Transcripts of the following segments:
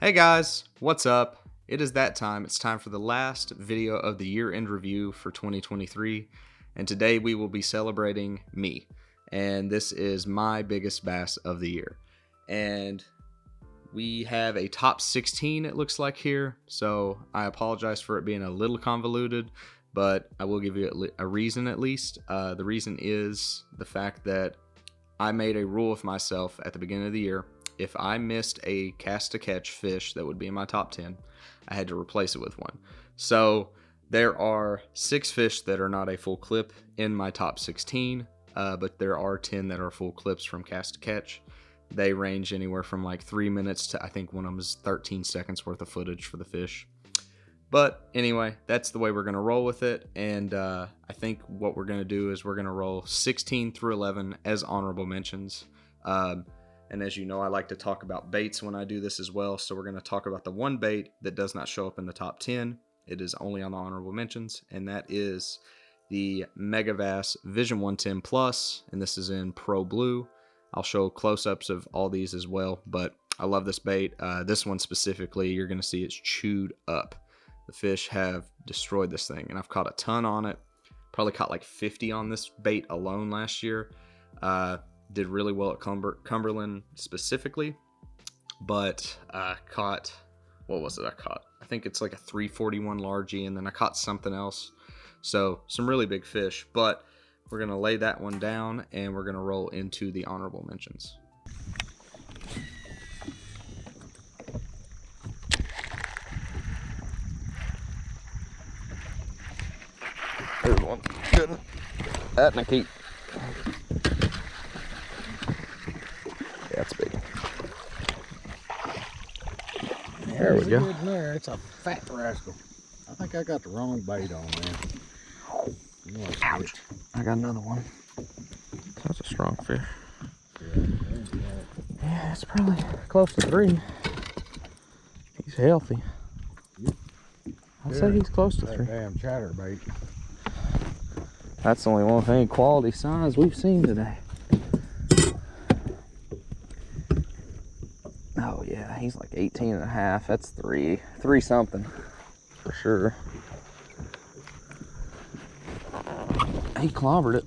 Hey guys, what's up? It is that time. It's time for the last video of the year-end review for 2023, and today we will be celebrating me, and this is my biggest bass of the year. And we have a top 16, it looks like here, so I apologize for it being a little convoluted, but I will give you a reason at least. The reason is the fact that I made a rule with myself at the beginning of the year. If I missed a cast to catch fish that would be in my top 10, I had to replace it with one. So there are 6 fish that are not a full clip in my top 16, but there are 10 that are full clips from cast to catch. They range anywhere from like 3 minutes to, I think one of them is 13 seconds worth of footage for the fish. But anyway, that's the way we're going to roll with it. And I think what we're going to do is we're going to roll 16 through 11 as honorable mentions. And as you know, I like to talk about baits when I do this as well. So we're going to talk about the one bait that does not show up in the top 10. It is only on the honorable mentions. And that is the Megavass Vision 110 Plus. And this is in Pro Blue. I'll show close-ups of all these as well. But I love this bait. This one specifically, you're going to see it's chewed up. The fish have destroyed this thing. And I've caught a ton on it. Probably caught like 50 on this bait alone last year. Did really well at Cumberland specifically, but caught, what was it I caught? I think it's like a 341 largie, and then I caught something else. So some really big fish, but we're going to lay that one down and we're going to roll into the honorable mentions. There's one. Good. That and a keep. That's big. There we go. There. It's a fat rascal. I think I got the wrong bait on there. Ouch. I got another one. That's a strong fish. Yeah, it's probably close to 3. He's healthy. I'd say he's close to 3. Damn chatterbait. That's the only one with any quality size we've seen today. Oh yeah, he's like 18 and a half. That's 3 something for sure. He clobbered it.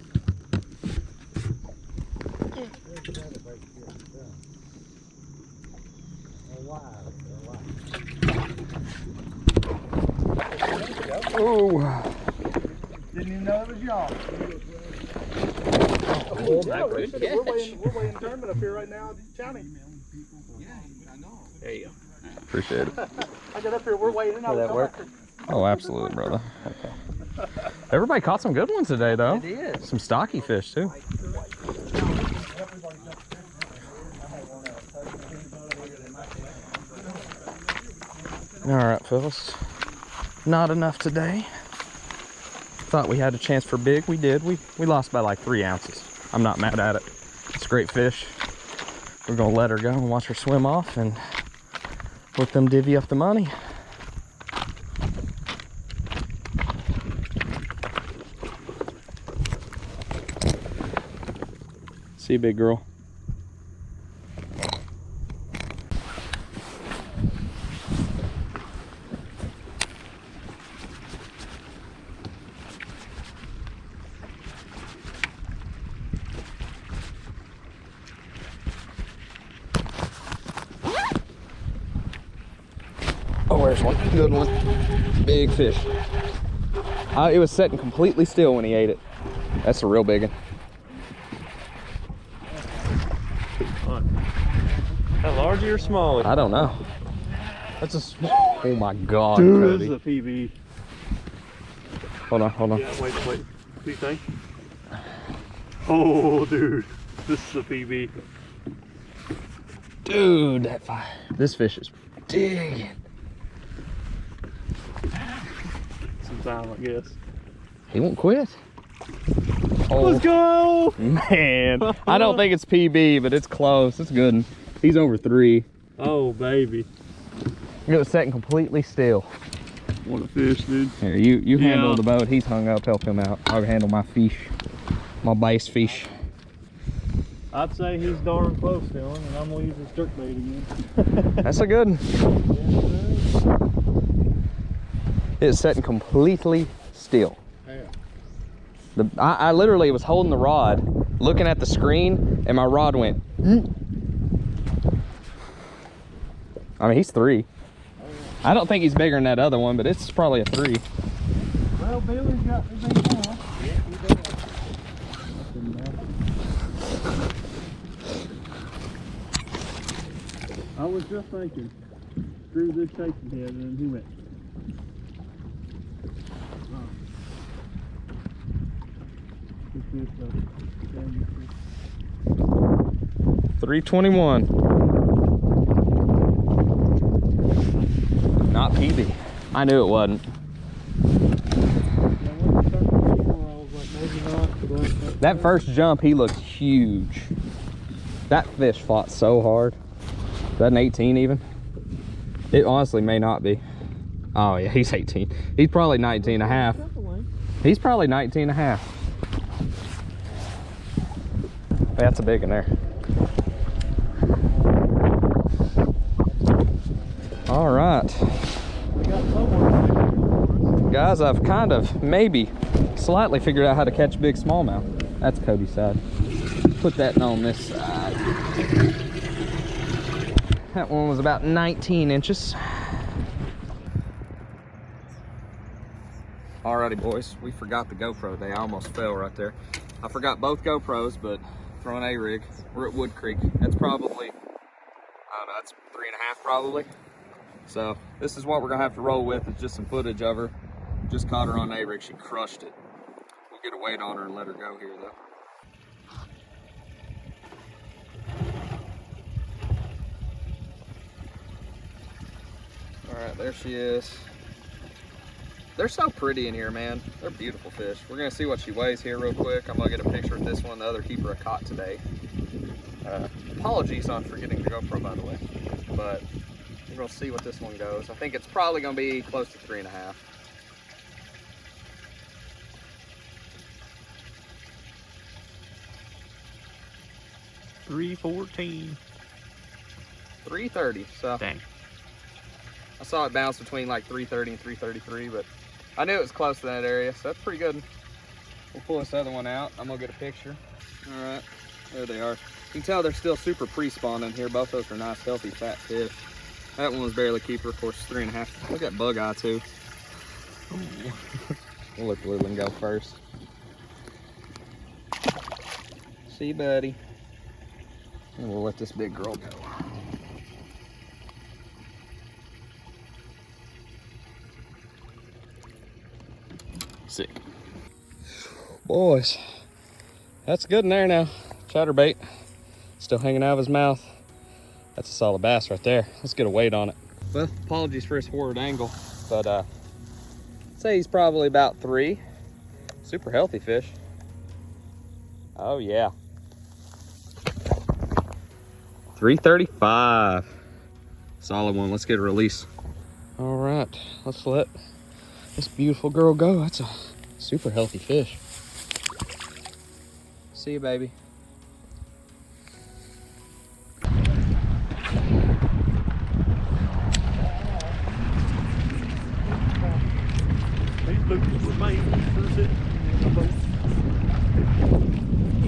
Oh, didn't even know it was y'all. Oh, good catch. We're weighing the tournament up here right now, Johnny. Yeah, I know. There you go. Appreciate it. I got up here, we're weighing in. Will that work? Oh, absolutely, brother. Okay. Everybody caught some good ones today, though. It is. Some stocky fish, too. All right, fellas. Not enough today. Thought we had a chance for big. We did. We lost by like 3 ounces. I'm not mad at it. It's a great fish. We're gonna let her go and watch her swim off and let them divvy up the money. See you, big girl. Oh, there's one. Good one. Big fish. It was sitting completely still when he ate it. That's a real big one. How large or small? I don't know. That's a small. Oh my God, Dude, Cody. this is a PB. Hold on. Yeah, wait. What do you think? Oh, dude. This is a PB. Dude, this fish is digging. Some time, I guess. He won't quit. Oh, Let's go! man. I don't think it's PB, but it's close. It's good. He's over 3. Oh, baby. It was sitting completely still. What a fish, dude. Here, you handle the boat. He's hung up. Help him out. I'll handle my fish. My base fish. I'd say he's darn close, Dylan, and I'm gonna use his jerk bait again. That's a good one. It's sitting completely still. Yeah. I literally was holding the rod, looking at the screen, and my rod went. I mean, he's 3. I don't think he's bigger than that other one, but it's probably a 3. Well, Billy's got the big one. Yeah, he does. I was just thinking, screw this shaking head, and then he went. 321. Not PB. I knew it wasn't. That first jump, he looked huge. That fish fought so hard. Is that an 18 even? It honestly may not be. Oh yeah, he's 18. He's probably 19 and a half. He's probably 19 and a half. That's a big one there. All right. Guys, I've kind of maybe slightly figured out how to catch big smallmouth. That's Cody's side. Put that on this side. That one was about 19 inches. Alrighty boys, we forgot the GoPro today. I almost fell right there. I forgot both GoPros, but throwing a rig. We're at Wood Creek. That's probably, I don't know, that's 3.5 probably. So this is what we're gonna have to roll with. It's just some footage of her. Just caught her on a rig. She crushed it. We'll get a weight on her and let her go here though. All right, there she is. They're so pretty in here, man. They're beautiful fish. We're gonna see what she weighs here real quick. I'm gonna get a picture of this one, the other keeper I caught today. Apologies on forgetting the GoPro, by the way. But we're gonna see what this one goes. I think it's probably gonna be close to 3.5. $3.14. 330. So Dang. I saw it bounce between like 330 and 333, but I knew it was close to that area, so that's pretty good. We'll pull this other one out. I'm gonna get a picture. All right, there they are. You can tell they're still super pre-spawned in here. Both those are nice, healthy, fat fish. That one was barely keeper, of course, 3.5. Look at that bug eye too. We'll let the little one go first. See you, buddy. And we'll let this big girl go. Sick. Boys, that's good in there now. Chatterbait still hanging out of his mouth. That's a solid bass right there. Let's get a weight on it. Well, apologies for his forward angle, but I'd say he's probably about 3. Super healthy fish. Oh yeah. 335. Solid one. Let's get a release. All right, let's let this beautiful girl go. That's a super healthy fish. See you, baby. He's looking for me.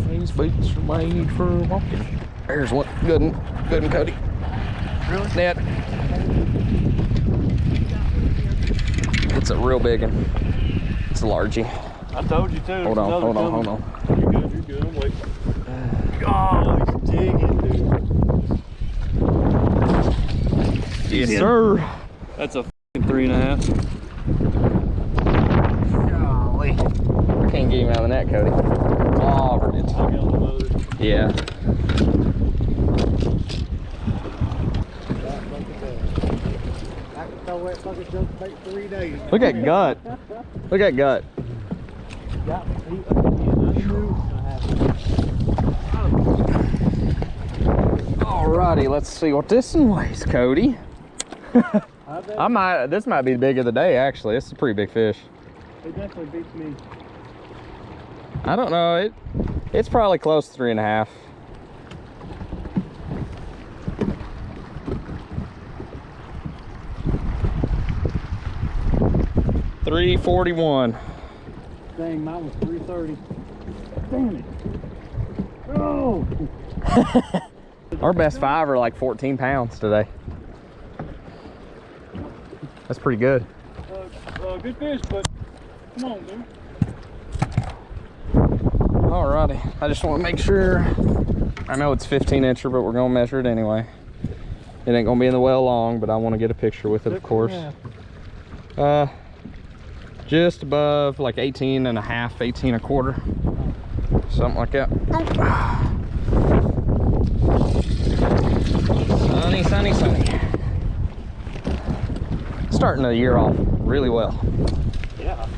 These boots are made for walking. There's one. Good one. Good one, Cody. Really? Net. It's a real big one. It's a largie. I told you too. Hold on, hold on, hold on. You're good, you're good. I'm waiting. Oh, he's digging, dude. Yes, sir. That's a f***ing 3.5. Golly. I can't get him out of the net, Cody. Oh, it's I got the motor. yeah. I can throw that fucking junk bait 3 days. Look at gut. Look at gut. Got me beat up again. I knew it was gonna happen. Alrighty, let's see what this one weighs, Cody. This might be the big of the day, actually. This is a pretty big fish. It definitely beats me. I don't know, it's probably close to 3.5. 341. Dang, mine was 330. Damn it. Oh! Our best 5 are like 14 pounds today. That's pretty good. Good fish, but come on, dude. Alrighty, I just want to make sure. I know it's 15-incher, but we're gonna measure it anyway. It ain't gonna be in the well long, but I want to get a picture with it, of course. Just above like 18 and a half, 18 a quarter, something like that. Sunny, sunny, sunny. Starting the year off really well. Yeah.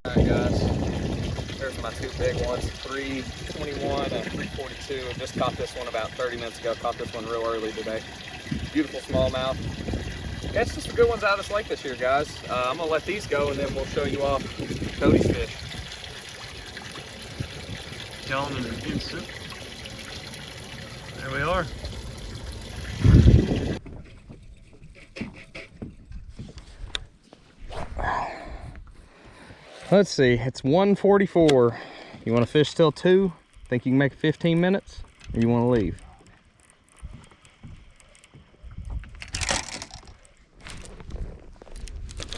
Alright guys, there's my 2 big ones, 321 and 342. I just caught this one about 30 minutes ago. Caught this one real early today. Beautiful smallmouth. Yeah, it's just the good ones out of this lake this year, guys. I'm gonna let these go and then we'll show you off Cody's fish. Gallon and an instant. There we are. Let's see, it's 1:44. You want to fish till 2? Think you can make it 15 minutes? Or you want to leave?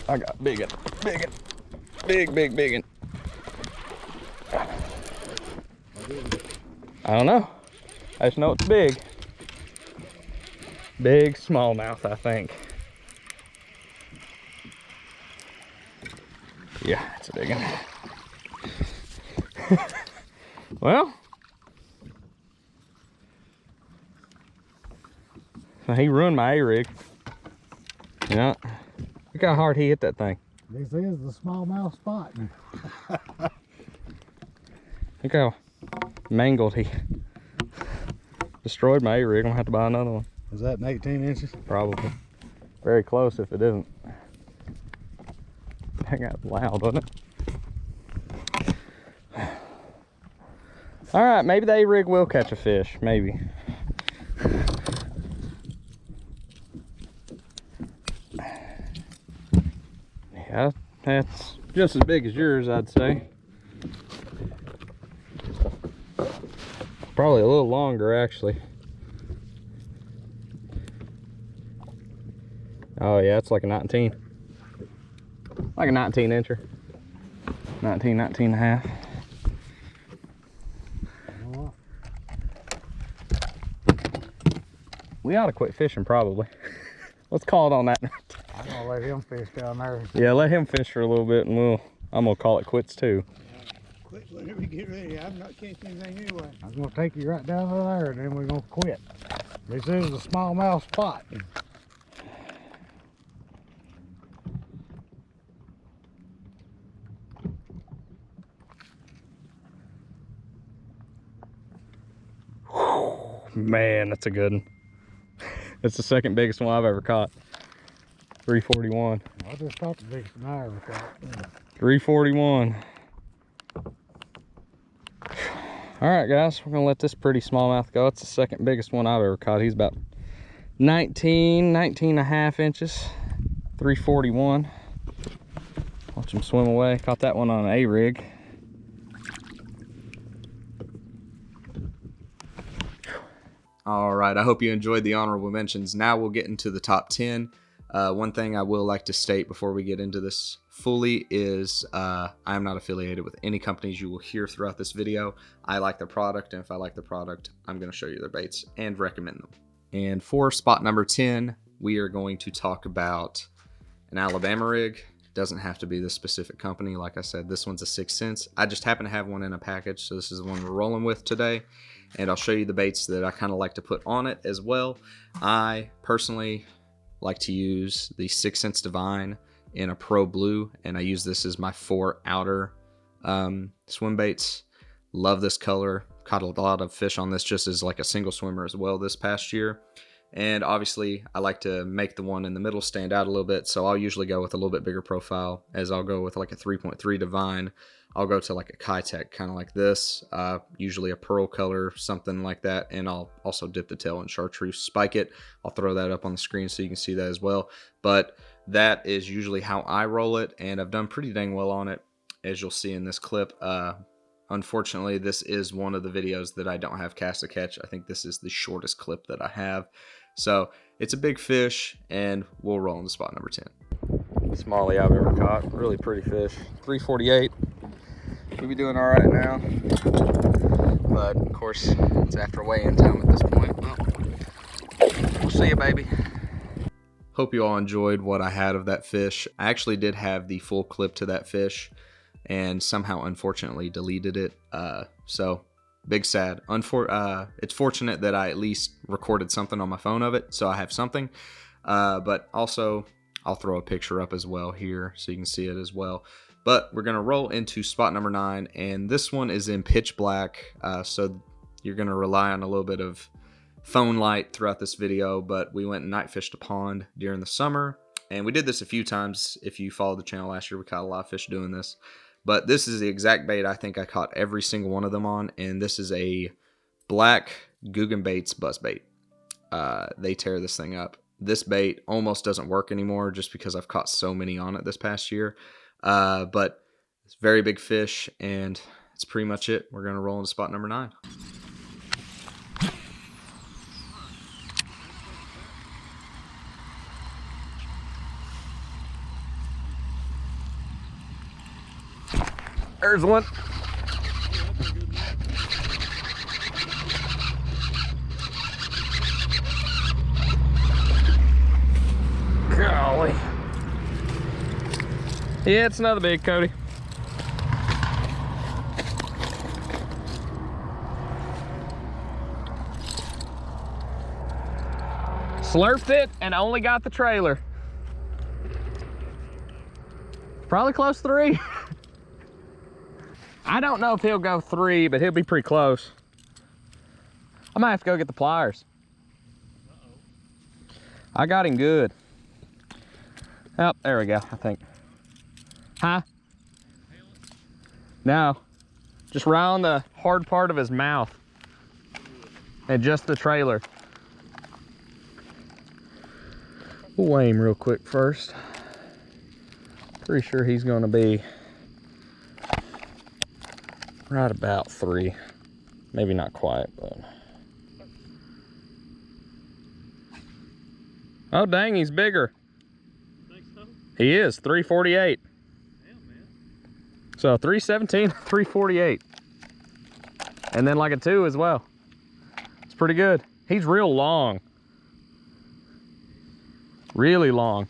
I got big one. I don't know. I just know it's big. Big smallmouth, I think. Yeah, it's a big one. Well, he ruined my A-rig. Yeah, look how hard he hit that thing. This is the smallmouth spot. Look how mangled he destroyed my A-rig. I'm gonna have to buy another one. Is that an 18 inches? Probably. Very close if it isn't. That got loud, wasn't it? All right, maybe the A-rig will catch a fish, maybe. Yeah, that's just as big as yours, I'd say. Probably a little longer, actually. Oh yeah, it's like a 19. Like a 19-incher. 19 and a half. We ought to quit fishing, probably. Let's call it on that. I'm gonna let him fish down there. Yeah, let him fish for a little bit, and I'm gonna call it quits too. Quit whenever you get ready. I'm not catching anything anyway. I'm gonna take you right down to there, and then we're gonna quit. This is the smallmouth spot. Man, that's a good one. That's the second biggest one I've ever caught. 341. I just caught the biggest one I ever caught. 341. All right, guys, we're gonna let this pretty smallmouth go. It's the second biggest one I've ever caught. He's about 19 and a half inches. 341. Watch him swim away. Caught that one on an A-rig. All right, I hope you enjoyed the honorable mentions. Now we'll get into the top 10. One thing I will like to state before we get into this fully is I am not affiliated with any companies you will hear throughout this video. I like the product, and if I like the product, I'm going to show you their baits and recommend them. And for spot number 10, we are going to talk about an Alabama rig. Doesn't have to be this specific company. Like I said, this one's a 6 cents. I just happen to have one in a package, so this is the one we're rolling with today. And I'll show you the baits that I kind of like to put on it as well. I personally like to use the 6 Cents Divine in a Pro Blue, and I use this as my 4 outer swim baits. Love this color. Caught a lot of fish on this just as like a single swimmer as well this past year. And obviously, I like to make the one in the middle stand out a little bit, so I'll usually go with a little bit bigger profile, as I'll go with like a 3.3 Divine. I'll go to like a Kitech, kind of like this, usually a pearl color, something like that, and I'll also dip the tail in chartreuse, spike it. I'll throw that up on the screen so you can see that as well. But that is usually how I roll it, and I've done pretty dang well on it, as you'll see in this clip. Unfortunately, this is one of the videos that I don't have cast to catch. I think this is the shortest clip that I have. So it's a big fish, and we'll roll into spot number 10. Smallest I've ever caught. Really pretty fish. 348. We'll be doing all right now. But of course, it's after weigh-in time at this point. Well, we'll see you, baby. Hope you all enjoyed what I had of that fish. I actually did have the full clip to that fish, and somehow unfortunately deleted it. So big sad. It's fortunate that I at least recorded something on my phone of it, so I have something. But also, I'll throw a picture up as well here so you can see it as well. But we're gonna roll into spot number 9, and this one is in pitch black. So you're gonna rely on a little bit of phone light throughout this video, but we went and night fished a pond during the summer, and we did this a few times. If you followed the channel last year, we caught a lot of fish doing this. But this is the exact bait I think I caught every single one of them on, and this is a black Guggenbaits buzz bait. They tear this thing up. This bait almost doesn't work anymore just because I've caught so many on it this past year. But it's a very big fish, and that's pretty much it. We're going to roll into spot number 9. There's one. Golly. Yeah, it's another big, Cody. Slurped it and only got the trailer. Probably close to 3. I don't know if he'll go 3, but he'll be pretty close. I might have to go get the pliers. I got him good. Oh, there we go, I think. Huh? No. Just right on the hard part of his mouth. And just the trailer. We'll weigh him real quick first. Pretty sure he's gonna be right about 3. Maybe not quite, but. Oh dang, he's bigger. Think so? He is, 348. Damn, man. So 317, 348. And then like a 2 as well. It's pretty good. He's real long. Really long.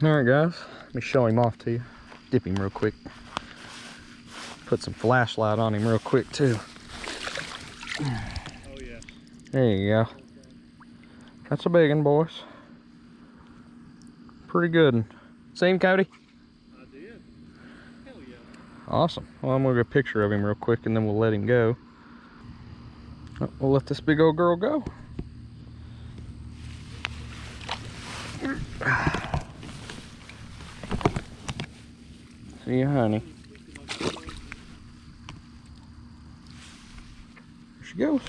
All right, guys, let me show him off to you. Dip him real quick. Put some flashlight on him real quick too. Oh, yeah. There you go. That's a big one, boys. Pretty good one. See him, Cody? I did. Hell yeah. Awesome. Well, I'm gonna get a picture of him real quick and then we'll let him go. Oh, we'll let this big old girl go. See you, honey. There she goes.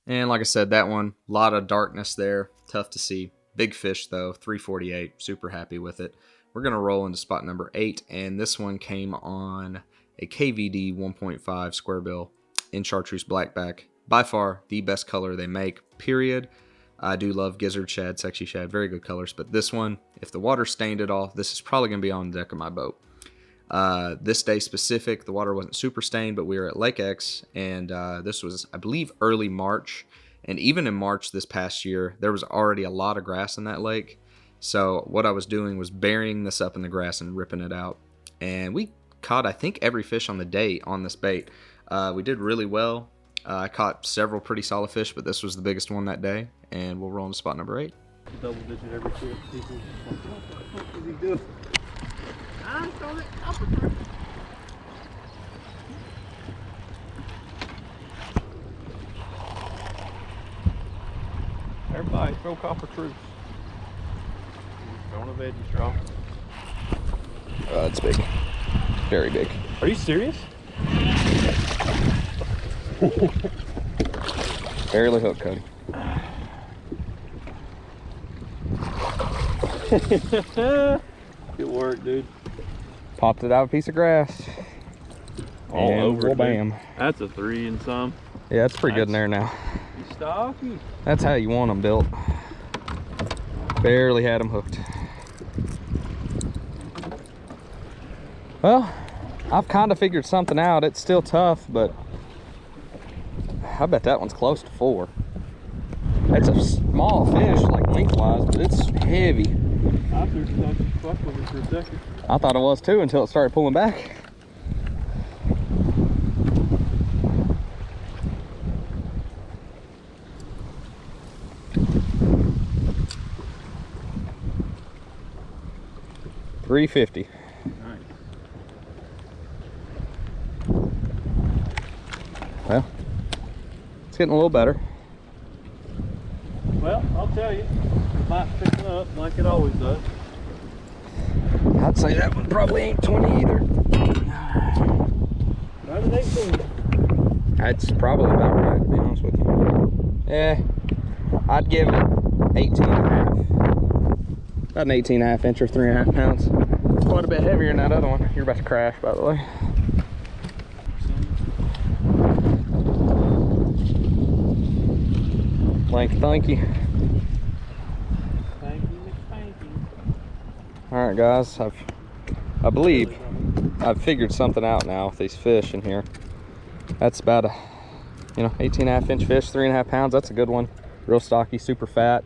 And like I said, that one, a lot of darkness there. Tough to see. Big fish though, 348. Super happy with it. We're going to roll into spot number 8. And this one came on a KVD 1.5 square bill in chartreuse blackback. By far the best color they make, period. I do love gizzard shad, sexy shad, very good colors. But this one, if the water stained at all, this is probably going to be on the deck of my boat. This day specific, the water wasn't super stained, but we were at Lake X, and this was, I believe, early March. And even in March this past year, there was already a lot of grass in that lake. So what I was doing was burying this up in the grass and ripping it out. And we caught, I think, every fish on the day on this bait. We did really well. I caught several pretty solid fish, but this was the biggest one that day. And we'll roll into spot number 8. Double digit every trip. People, what the fuck is he doing? I saw it. throw copper truce. Throwing a veggie straw. It's big. Very big. Are you serious? Barely hooked, Cody. Good work, dude. Popped it out of a piece of grass. All and over, well, bam. That's a 3 and some. Yeah, it's pretty good in there now. He's stocky. That's how you want them built. Barely had them hooked. Well, I've kind of figured something out. It's still tough, but I bet that one's close to 4. It's a small fish, like lengthwise, but it's heavy. I figured thought you fucked with it for a second. I thought it was too until it started pulling back. $3.50. Nice. Well, it's getting a little better. Well, I'll tell you, the bite's picking up like it always does. I'd say that one probably ain't 20 either. Not an 18. That's probably about right, to be honest with you. Yeah, I'd give it 18 and a half. About an 18 and a half inch or 3.5 pounds. Quite a bit heavier than that other one. You're about to crash, by the way. Thank you. Thank you, Miss All right, guys. I believe I've figured something out now with these fish in here. That's about a, 18 and a half inch fish, 3.5 pounds. That's a good one. Real stocky, super fat.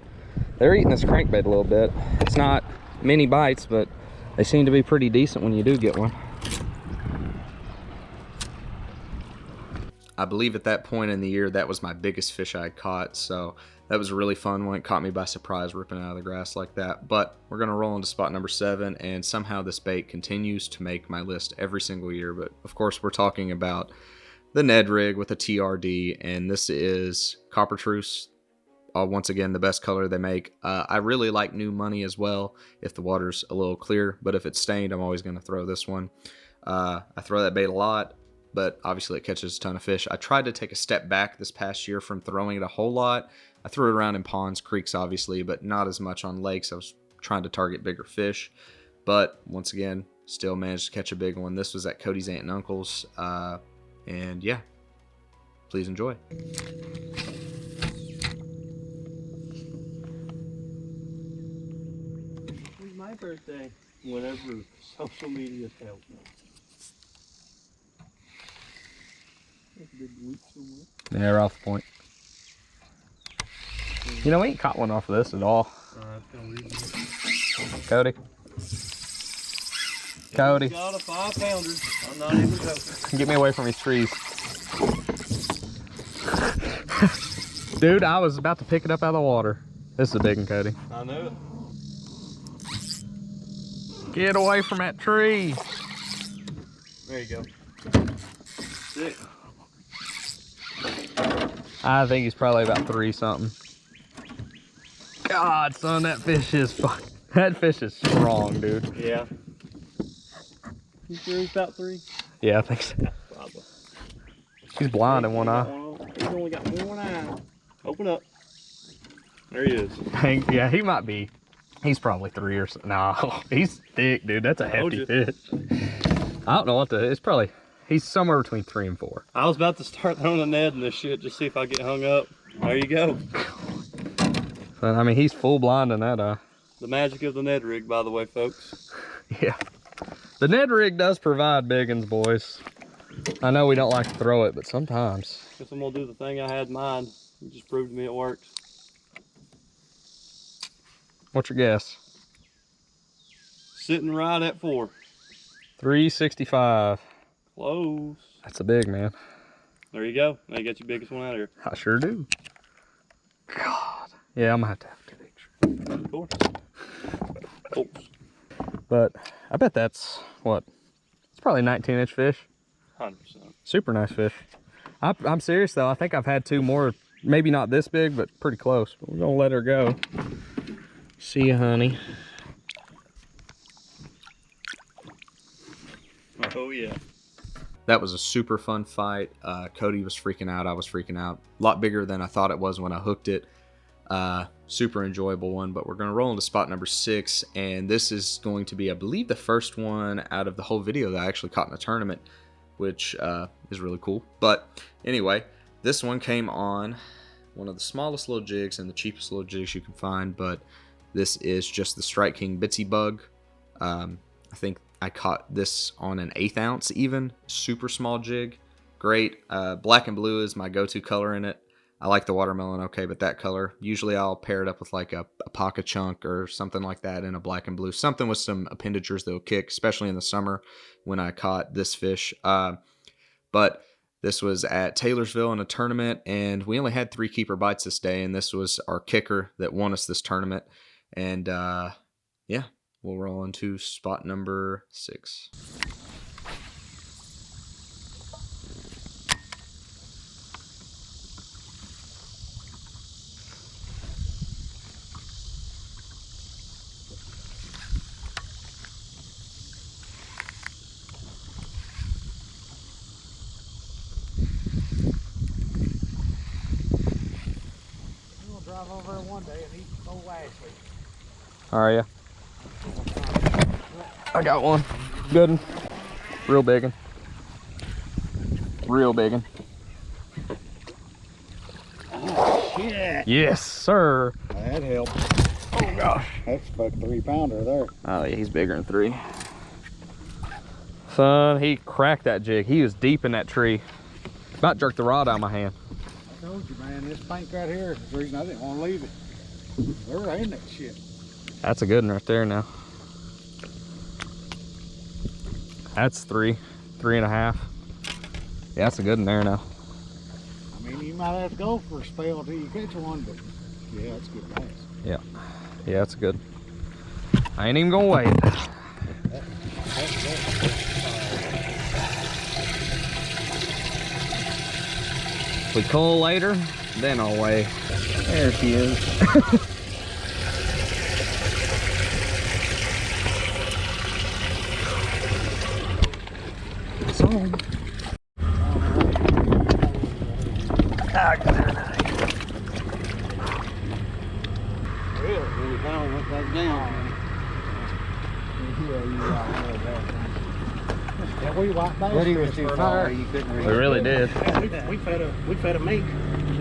They're eating this crankbait a little bit. It's not many bites, but they seem to be pretty decent when you do get one. I believe at that point in the year, that was my biggest fish I caught. So that was a really fun one. It caught me by surprise ripping out of the grass like that. But we're going to roll into spot number 7. And somehow this bait continues to make my list every single year. But of course, we're talking about the Ned rig with a TRD. And this is Copper Truce. Once again, the best color they make. I really like New Money as well if the water's a little clear. But if it's stained, I'm always going to throw this one. I throw that bait a lot, but obviously it catches a ton of fish. I tried to take a step back this past year from throwing it a whole lot. I threw it around in ponds, creeks obviously, but not as much on lakes. I was trying to target bigger fish. But once again, still managed to catch a big one. This was at Cody's Aunt and Uncle's. And yeah, please enjoy. It's my birthday. Whatever social media tells me. That's a big week somewhere. Yeah, we're off the point. We ain't caught one off of this at all. Cody. Cody. Got a 5-pounder. I'm not even joking. Get me away from these trees. Dude, I was about to pick it up out of the water. This is a big one, Cody. I know it. Get away from that tree. There you go. Sick. I think he's probably about 3 something. God, son, that fish is strong, dude. Yeah. You sure he's about 3? Yeah, I think so. Probably. He's blind in one eye. He's only got one eye. Open up. There he is. Yeah, he might be. He's probably 3 or so. No, he's thick, dude. That's a hefty fish. I don't know what it's probably, he's somewhere between 3 and 4. I was about to start throwing a Ned in this shit, just see if I get hung up. There you go. But I mean, he's full blind in that eye. The magic of the Ned rig, by the way, folks. Yeah. The Ned rig does provide big uns, boys. I know we don't like to throw it, but sometimes. Guess I'm gonna do the thing I had in mind. You just proved to me it works. What's your guess? Sitting right at 4. 365. Close. That's a big man. There you go. Now you got your biggest one out of here. I sure do. God. Yeah, I'm gonna have to have a picture. Cool. Oops. But I bet that's what? It's probably a 19-inch fish. 100%. Super nice fish. I'm serious though. I think I've had 2 more maybe not this big, but pretty close. We're gonna let her go. See ya, honey. Oh yeah. That was a super fun fight. Cody was freaking out. I was freaking out. A lot bigger than I thought it was when I hooked it. Super enjoyable one, but we're going to roll into spot number 6, and this is going to be, I believe, the first one out of the whole video that I actually caught in a tournament, which is really cool. But anyway, this one came on one of the smallest little jigs and the cheapest little jigs you can find, but this is just the Strike King Bitsy Bug. I think I caught this on an 1/8 ounce even. Super small jig. Great. Black and blue is my go-to color in it. I like the watermelon okay, but that color, usually I'll pair it up with like a pocket chunk or something like that in a black and blue. Something with some appendagers that will kick, especially in the summer when I caught this fish. But this was at Taylorsville in a tournament, and we only had 3 keeper bites this day, and this was our kicker that won us this tournament. And yeah, we'll roll into spot number 6. Drive over there one day and eat old Ashley. Are ya? I got one. Good one. Real big one. Real big one. Shit. Yes, sir. That helped. Oh gosh. That's a 3-pounder there. Oh yeah, he's bigger than 3. Son, he cracked that jig. He was deep in that tree. About jerked the rod out of my hand. I told you, man, this bank right here is the reason I didn't want to leave it. They're in that shit. That's a good one right there now. That's 3, 3.5. Yeah, that's a good one there now. I mean, you might have to go for a spell until you catch one, but yeah, it's good bass. Yeah. Yeah, that's good. I ain't even gonna wait. We call later, then I'll weigh. There she is. It's on. I got her now. Really? Really down, let that down. Yeah, we wiped bass. But he was too far, you couldn't reach. We really did. Yeah, we fed a mink.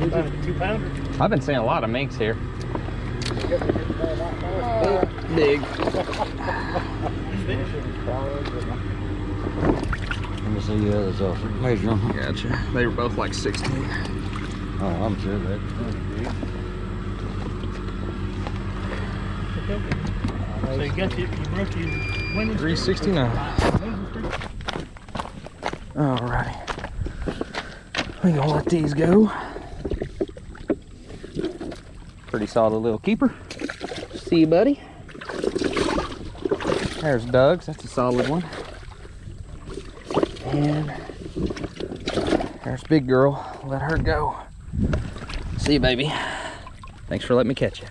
About a 2-pounder. I've been seeing a lot of minks here. Big. Let me see the others off. Measure them. Gotcha. They were both like 16. Oh, I'm sure that. So you got you broke your winning. 369. Alrighty. We're gonna let these go. Pretty solid little keeper. See you, buddy. There's Doug's. That's a solid one. And there's Big Girl. Let her go. See you, baby. Thanks for letting me catch you.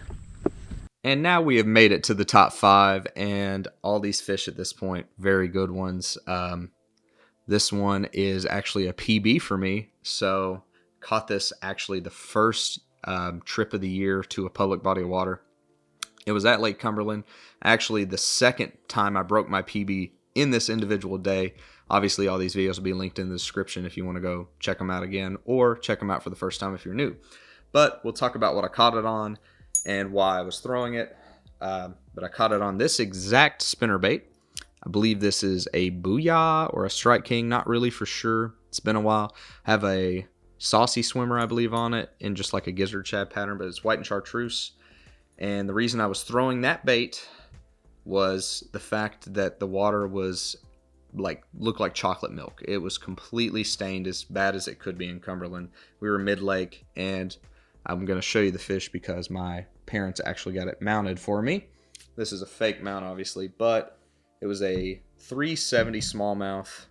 And now we have made it to the top 5, and all these fish at this point, very good ones. This one is actually a PB for me, so caught this actually the first trip of the year to a public body of water. It was at Lake Cumberland. Actually, the second time I broke my PB in this individual day. Obviously, all these videos will be linked in the description if you want to go check them out again, or check them out for the first time if you're new. But we'll talk about what I caught it on and why I was throwing it. But I caught it on this exact spinnerbait. I believe this is a Booyah or a Strike King, not really for sure. It's been a while. I have a Saucy Swimmer, I believe, on it in just like a gizzard shad pattern, but it's white and chartreuse. And the reason I was throwing that bait was the fact that the water was looked like chocolate milk. It was completely stained, as bad as it could be in Cumberland. We were mid-lake, and I'm going to show you the fish because my parents actually got it mounted for me. This is a fake mount, obviously, but it was a 370 smallmouth.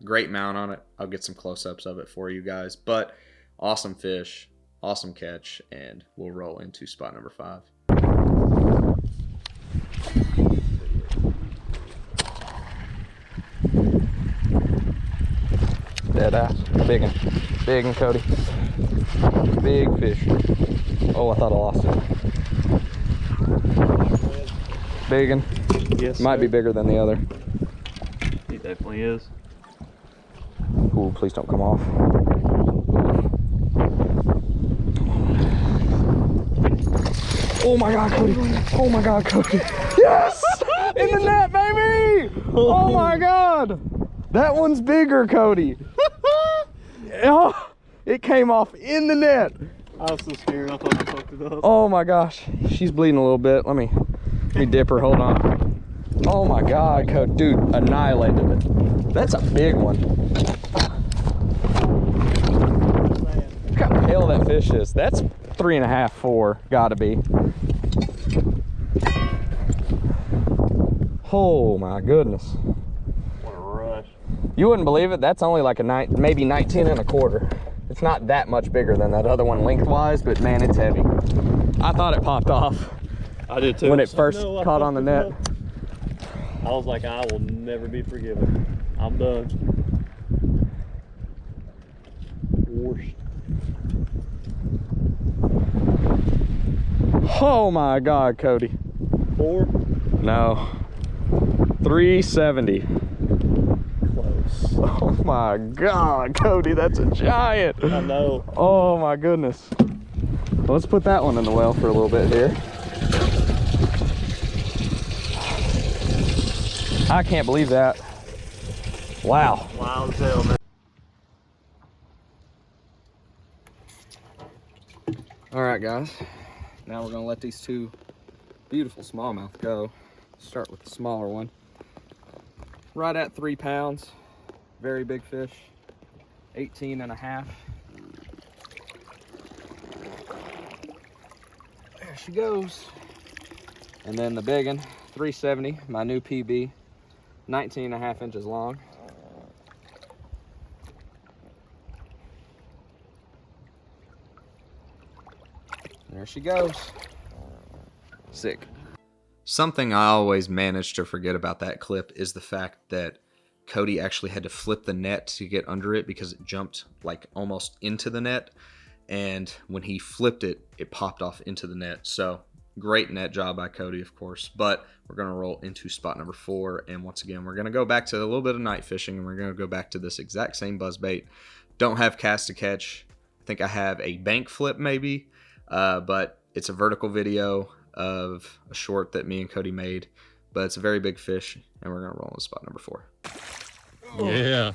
Great mount on it. I'll get some close-ups of it for you guys, but awesome fish. awesome catch, and we'll roll into spot number 5. Dead ass. Big one. Big one, Cody. Big fish. Oh, I thought I lost it. Big one. Yes, Might be bigger than the other. He definitely is. Ooh, please don't come off. Oh my God, Cody. Oh my God, Cody. Yes! In the net, baby! Oh my God. That one's bigger, Cody. Oh, it came off in the net. I was so scared. I thought I fucked it up. Oh my gosh. She's bleeding a little bit. Let me dip her. Hold on. Oh my God, Cody. Dude, annihilated it. That's a big one. Look how pale that fish is. That's 3.5, 4. Gotta be. Oh my goodness. What a rush. You wouldn't believe it. That's only like a maybe 19.25. It's not that much bigger than that other one lengthwise, but man, it's heavy. I thought it popped off. I did too. When it first caught on the net. I was like, I will never be forgiven. I'm done. Worst. Oh my God, Cody. 4? No. 370. Close. Oh my God, Cody, that's a giant. I know. Oh my goodness. Well, let's put that one in the well for a little bit here. I can't believe that. Wow. Wild as hell, man. All right, guys. Now we're gonna let these two beautiful smallmouth go. Start with the smaller one. Right at 3 pounds. Very big fish. 18.5. There she goes. And then the big one, 370, my new PB, 19.5 inches long. There she goes. Sick. Something I always manage to forget about that clip is the fact that Cody actually had to flip the net to get under it because it jumped like almost into the net. And when he flipped it, it popped off into the net. So great net job by Cody, of course. But we're going to roll into spot number 4. And once again, we're going to go back to a little bit of night fishing. And we're going to go back to this exact same buzzbait. Don't have cast to catch. I think I have a bank flip maybe. But it's a vertical video of a short that me and Cody made. But it's a very big fish. And we're going to roll into spot number 4. Yeah.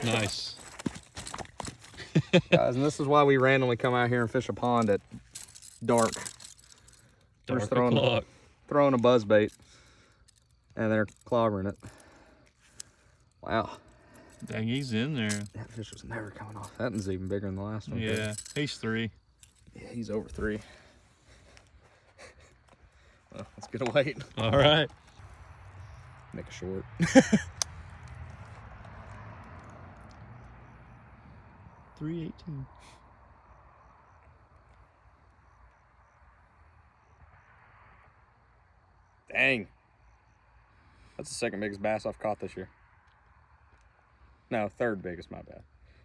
Nice. Guys, and this is why we randomly come out here and fish a pond at dark. We're just throwing a buzz bait and they're clobbering it. Wow. Dang, he's in there. That fish was never coming off. That one's even bigger than the last one. Yeah, he's 3. Yeah, he's over 3. Well, let's get a weight. All right. Make a short. 318. Dang. That's the second biggest bass I've caught this year. No, third biggest, my bad.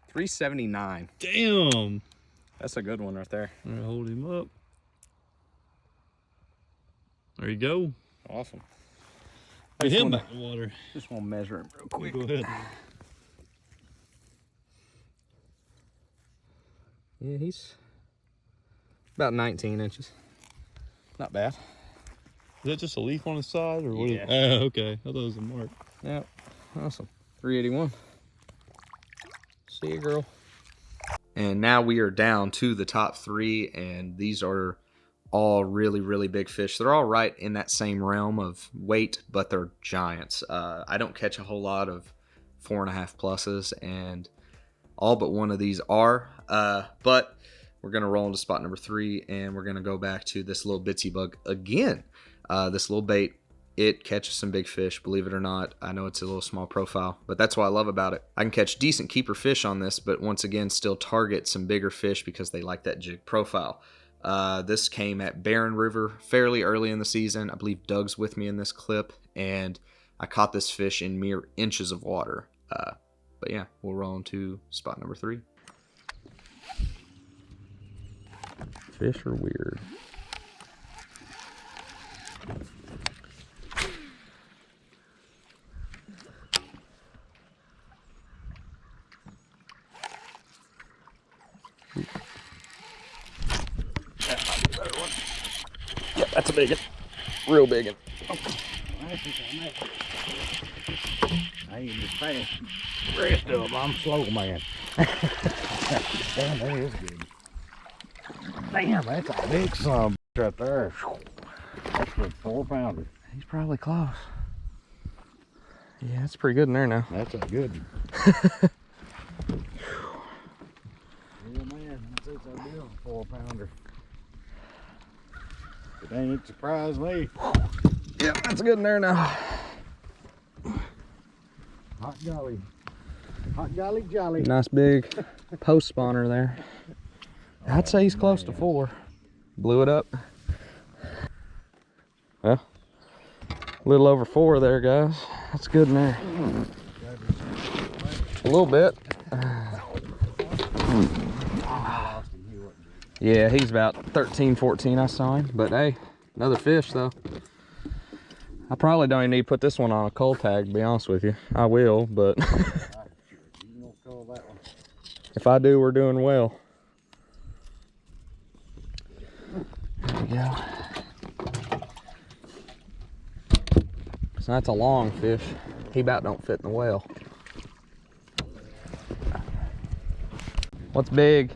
379. Damn. That's a good one right there. All right, hold him up. There you go. Awesome. Get him back in the water. Just want to measure him real quick. Go ahead. Yeah, he's about 19 inches. Not bad. Is that just a leaf on the side or what? Yeah. Okay. I thought it was a mark. Yep. Awesome. 381. See you, girl. And now we are down to the top 3, and these are all really, really big fish. They're all right in that same realm of weight, but they're giants. I don't catch a whole lot of 4.5 pluses, and all but one of these are. But we're going to roll into spot number 3, and we're going to go back to this little bitsy bug again. This little bait it catches some big fish, believe it or not. I know it's a little small profile, but that's what I love about it. I can catch decent keeper fish on this, but once again, still target some bigger fish because they like that jig profile. This came at Barren River fairly early in the season. I believe Doug's with me in this clip, and I caught this fish in mere inches of water. But yeah, we'll roll into spot number 3. Fish are weird. Yep, that's a big one. Real big one. I ain't just fast. Rest of them, I'm slow, man. Damn, that is good. Damn, that's a big son right there. That's a 4-pounder. He's probably close. Yeah, it's pretty good in there now. That's a good one. Yeah, man, that's a deal, 4-pounder. It ain't surprised me. Yep, that's good in there now. Hot golly. Hot golly jolly. Nice big post spawner there. I'd say he's close to 4. Blew it up. Well, a little over 4 there, guys. That's good in there. A little bit. Yeah, he's about 13, 14 I saw him. But hey, another fish though. I probably don't even need to put this one on a cold tag, to be honest with you. I will, but if I do, we're doing well. There we go. So that's a long fish. He about don't fit in the well. What's big?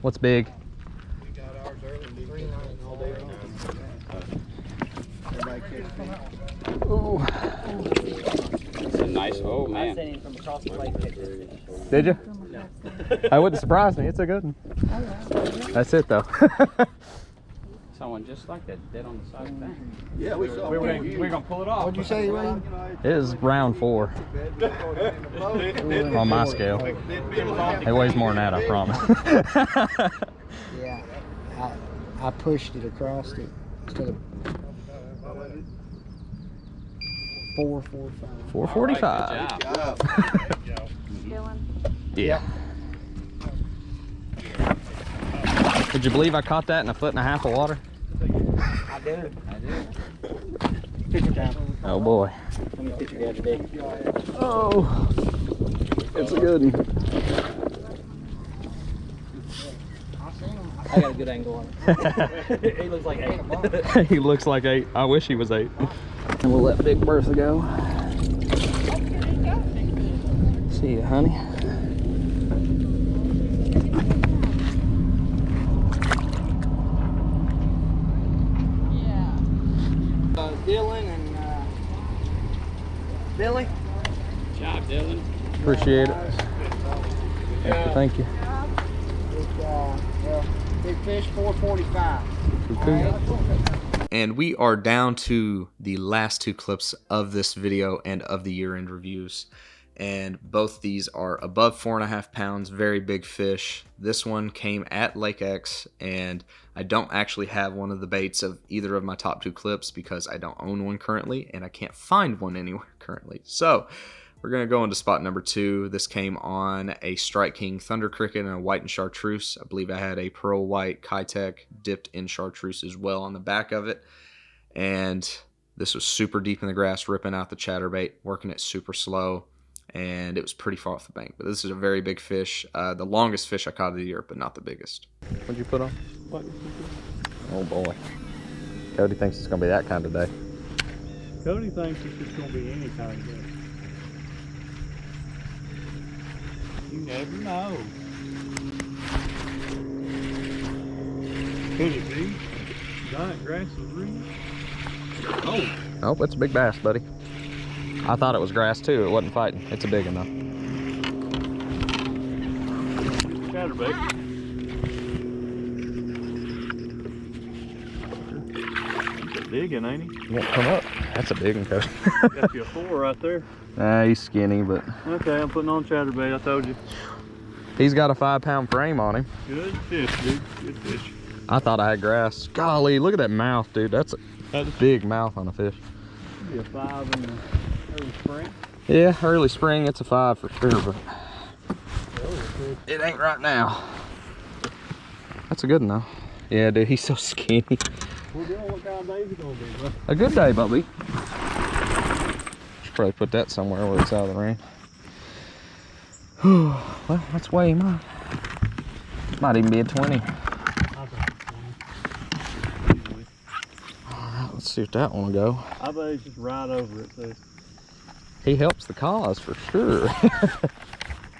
What's big? We got ours early. 3 all day long. Everybody catch fish. Ooh. It's a nice, oh man. I sent him from across the lake. Did you? I wouldn't surprise me. It's a good one. That's it though. Someone just like that, dead on the side of that. Yeah, we saw. We're gonna pull it off. What'd you say, Wayne? It is round 4 on my scale. It weighs more than that, I promise. Yeah, I pushed it across it instead of 445. 445. Good job. Yeah. Would you believe I caught that in 1.5 feet of water? I do. Picture time. Oh boy. Let me picture the other day. Oh, it's a good one. I got a good angle on it. He looks like 8. He looks like 8. I wish he was 8. And we'll let Big Bertha go. See you, honey. Dylan and Billy. Good job, Dylan. Appreciate it. Thank you. Big fish, 445. And we are down to the last 2 clips of this video and of the year-end reviews. And both these are above 4.5 pounds, very big fish. This one came at Lake X, and I don't actually have one of the baits of either of my top 2 clips because I don't own one currently, and I can't find one anywhere currently. So we're going to go into spot number 2. This came on a Strike King Thunder Cricket and a white and chartreuse. I believe I had a pearl white Kitech dipped in chartreuse as well on the back of it. And this was super deep in the grass, ripping out the chatterbait, working it super slow. And it was pretty far off the bank. But this is a very big fish. The longest fish I caught of the year, but not the biggest. What'd you put on? What? Oh boy. Cody thinks it's going to be that kind of day. Cody thinks it's just going to be any kind of day. You never know. Could it be? Giant grass is real? Oh. Oh, it's a big bass, buddy. I thought it was grass too. It wasn't fighting. It's a big one though. Chatterbait. Digging, ain't he? Won't come up. That's a big one, Cody. Got you a 4 right there. Nah, he's skinny, but Okay, I'm putting on chatterbait, I told you. he's got a 5-pound frame on him. Good fish, dude. Good fish. I thought I had grass. Golly, look at that mouth, dude. That's a big mouth on a fish. Be a 5 in the early spring. Yeah, early spring, it's a 5 for sure, but it ain't right now. That's a good one, though. Yeah, dude, he's so skinny. We're doing what kind of day is it gonna be, bro? A good day, Bubby. Should probably put that somewhere where it's out of the rain. Well, let's weigh him out. Might even be a 20. I think it's 20. Alright, let's see if that one will go. I bet he's just right over it, too. He helps the cause for sure.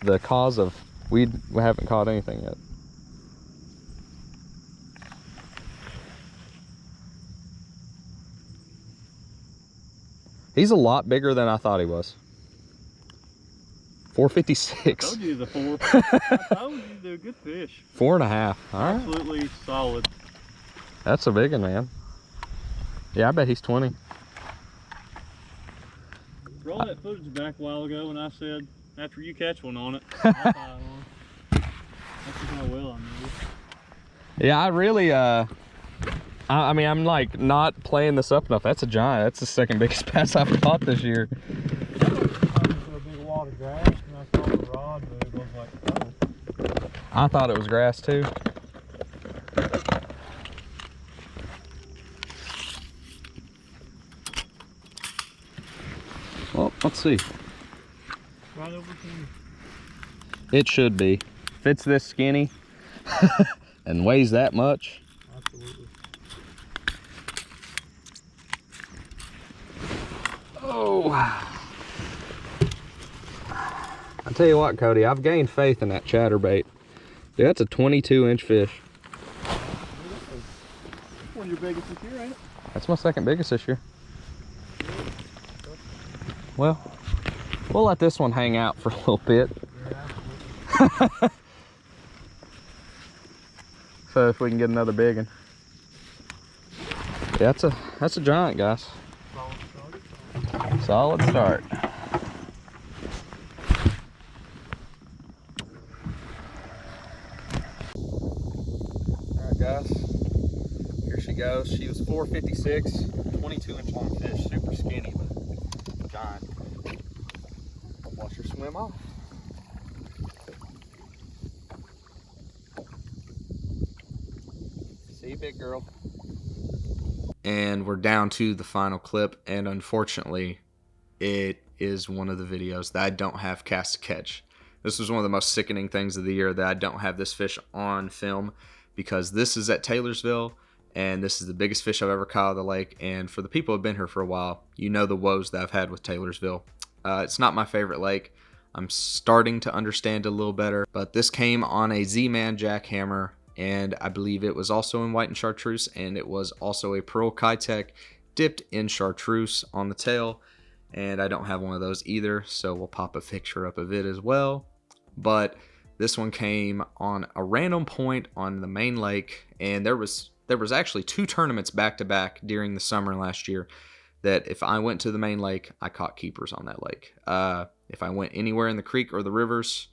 The cause of we haven't caught anything yet. He's a lot bigger than I thought he was. 456. I told you he's a 4. I told you he's a good fish. 4.5. All right. Absolutely solid. That's a big one, man. Yeah, I bet he's 20. Roll that footage back a while ago when I said, after you catch one on it, I'll buy one. That's just how well I knew. Yeah, I really, I mean, I'm like not playing this up enough. That's a giant. That's the second biggest bass I've caught this year. I was a big wad of grass and I saw the rod move. I was like, oh. I thought it was grass too. Well, let's see. Right over to me. It should be. If it's this skinny and weighs that much. Absolutely. Oh. I tell you what, Cody, I've gained faith in that chatterbait. Dude, that's a 22-inch fish. One of your biggest this year, ain't it? That's my second biggest this year. Well, we'll let this one hang out for a little bit. So if we can get another big one. Yeah, that's a giant, guys. Solid start. Alright guys, here she goes. She was 456, 22-inch long fish, super skinny, but giant. Watch her swim off. See you, big girl. And we're down to the final clip, and unfortunately it is one of the videos that I don't have cast to catch. This was one of the most sickening things of the year that I don't have this fish on film, because this is at Taylorsville and this is the biggest fish I've ever caught out of the lake. And for the people who have been here for a while, you know the woes that I've had with Taylorsville. It's not my favorite lake. I'm starting to understand it a little better, but this came on a Z-Man jackhammer, and I believe it was also in white and chartreuse, and it was also a Pearl Kitech dipped in chartreuse on the tail, and I don't have one of those either, so we'll pop a picture up of it as well. But this one came on a random point on the main lake, and there was actually 2 tournaments back to back during the summer last year that if I went to the main lake, I caught keepers on that lake. If I went anywhere in the creek or the rivers,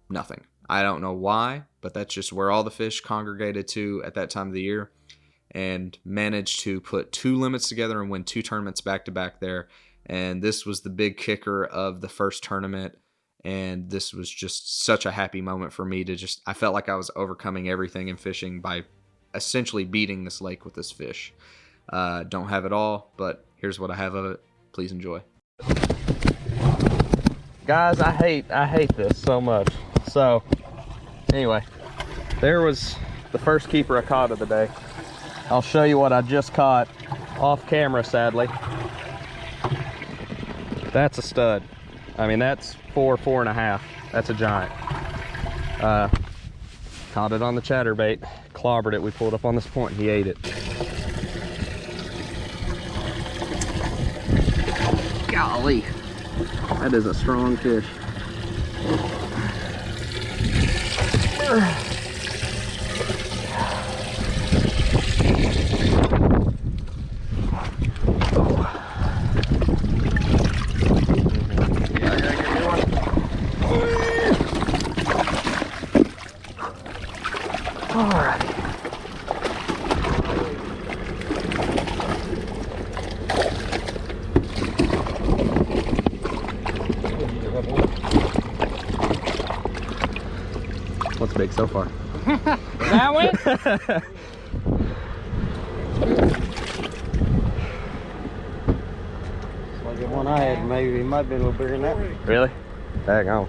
nothing. I don't know why, but that's just where all the fish congregated to at that time of the year, and managed to put 2 limits together and win 2 tournaments back to back there. And this was the big kicker of the first tournament, and this was just such a happy moment for me to I felt like I was overcoming everything in fishing by essentially beating this lake with this fish. Don't have it all, but here's what I have of it. Please enjoy. Guys, I hate this so much. So anyway, there was the first keeper I caught of the day. I'll show you what I just caught off camera, sadly. That's a stud. I mean, that's 4.5. That's a giant. Caught it on the chatterbait, clobbered it. We pulled up on this point and he ate it. Golly, that is a strong fish. so far? That one? Like the one I had, maybe it might be a little bigger than that. Really? Dang on.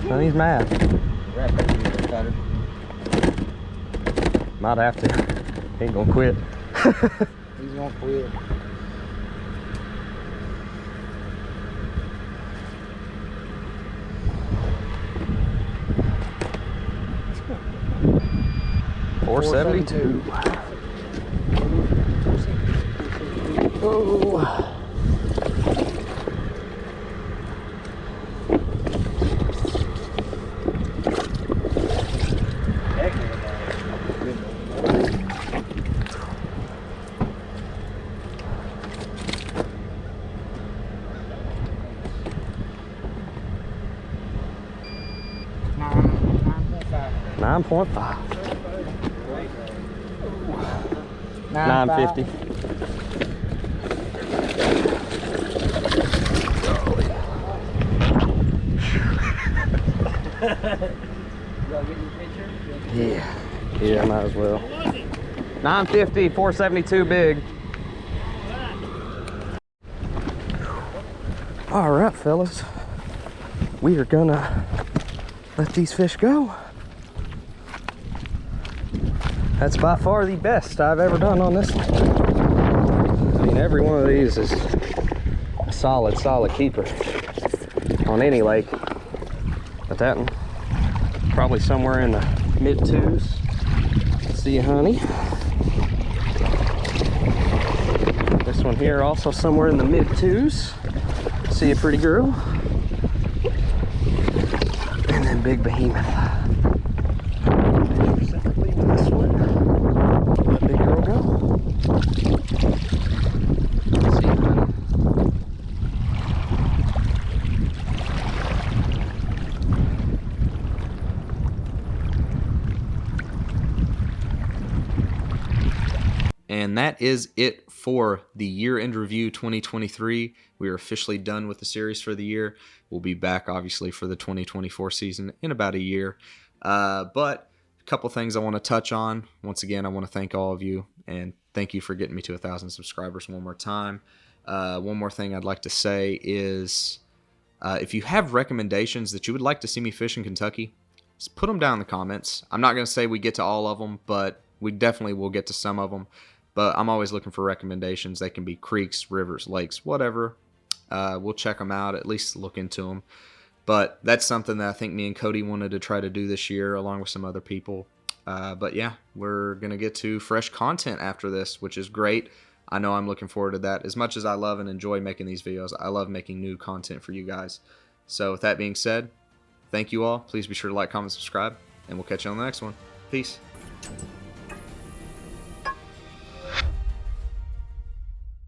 No, he's mad. Wrap that in the cutter. Might have to. He ain't gonna quit. He's gonna quit. $4.72. Oh. Nine 9.5. 9.50. 950. Yeah, might as well. 950, 472 big. All right, fellas. We are gonna let these fish go. That's by far the best I've ever done on this one. I mean, every one of these is a solid keeper on any lake. But that one, probably somewhere in the mid twos. See you, honey. This one here also somewhere in the mid twos. See you, pretty girl. And then big behemoth. Specifically with this one. Let big girl go. See you, honey. And that is it for the year-end review 2023. We are officially done with the series for the year. We'll be back, obviously, for the 2024 season in about a year. But a couple things I want to touch on. Once again, I want to thank all of you, and thank you for getting me to 1,000 subscribers one more time. One more thing I'd like to say is if you have recommendations that you would like to see me fish in Kentucky, just put them down in the comments. I'm not going to say we get to all of them, but we definitely will get to some of them. But I'm always looking for recommendations. They can be creeks, rivers, lakes, whatever. We'll check them out, at least look into them. But that's something that I think me and Cody wanted to try to do this year, along with some other people. But yeah, we're going to get to fresh content after this, which is great. I know I'm looking forward to that. As much as I love and enjoy making these videos, I love making new content for you guys. So with that being said, thank you all. Please be sure to like, comment, subscribe, and we'll catch you on the next one. Peace.